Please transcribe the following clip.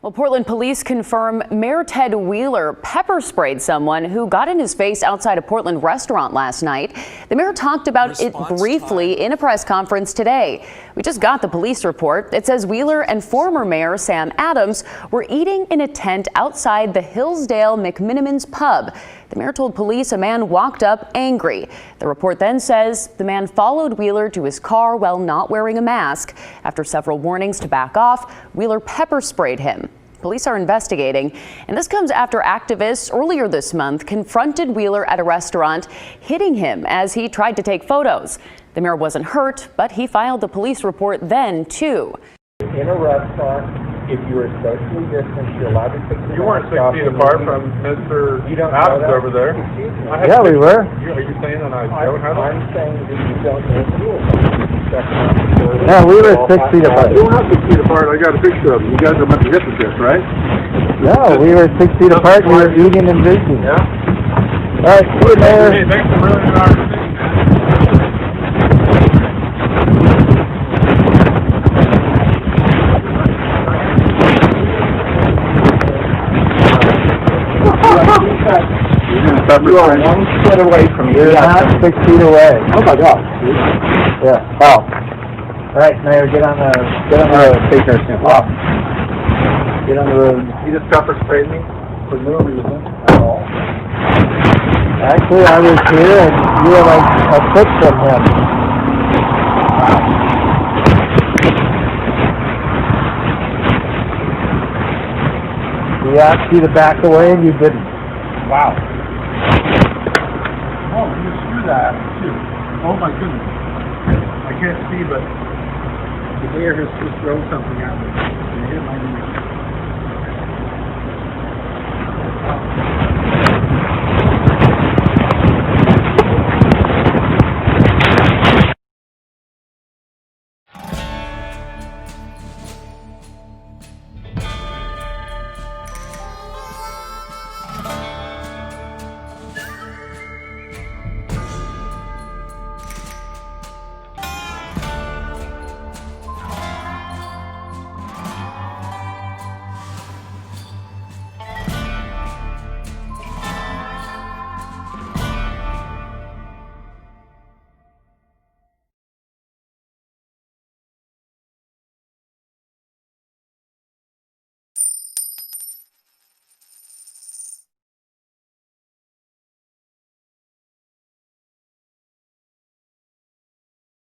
Well, Portland police confirm Mayor Ted Wheeler pepper sprayed someone who got in his face outside a Portland restaurant last night. The mayor talked about it briefly in a press conference today. We just got the police report. It says Wheeler and former Mayor Sam Adams were eating in a tent outside the Hillsdale McMinimans pub. The mayor told police a man walked up angry. The report then says the man followed Wheeler to his car while not wearing a mask. After several warnings to back off, Wheeler pepper sprayed him. Police are investigating, and this comes after activists earlier this month confronted Wheeler at a restaurant, hitting him as he tried to take photos. The mayor wasn't hurt, but he filed the police report then, too. In a restaurant, if you are socially distanced, you're allowed to take the You weren't 6 feet apart from Mr. Adams over there. Yeah, we were. Are you saying that I don't have I'm saying that you don't know the rules. Yeah, we were 6 feet apart. You were not 6 feet apart. I got a picture of you. You guys are a bunch of hypocrites, right? No, we were 6 feet apart. We were eating and drinking. Yeah. All right, see you, Mayor. Hey, thanks for ruining our decision, man. You are 1 foot away from me. You're not 6 feet away. Oh my God. Yeah. Oh. All right, Mayor, get on the take our stand. Wow. Get on the road. He just pepper sprayed me for no reason at all. Actually, I was here, and you were like a foot from him. He asked you to back away, and you didn't. Wow. Oh, you just threw that too. Oh my goodness. I can't see, but the mayor has just thrown something at me. And it hit my knee.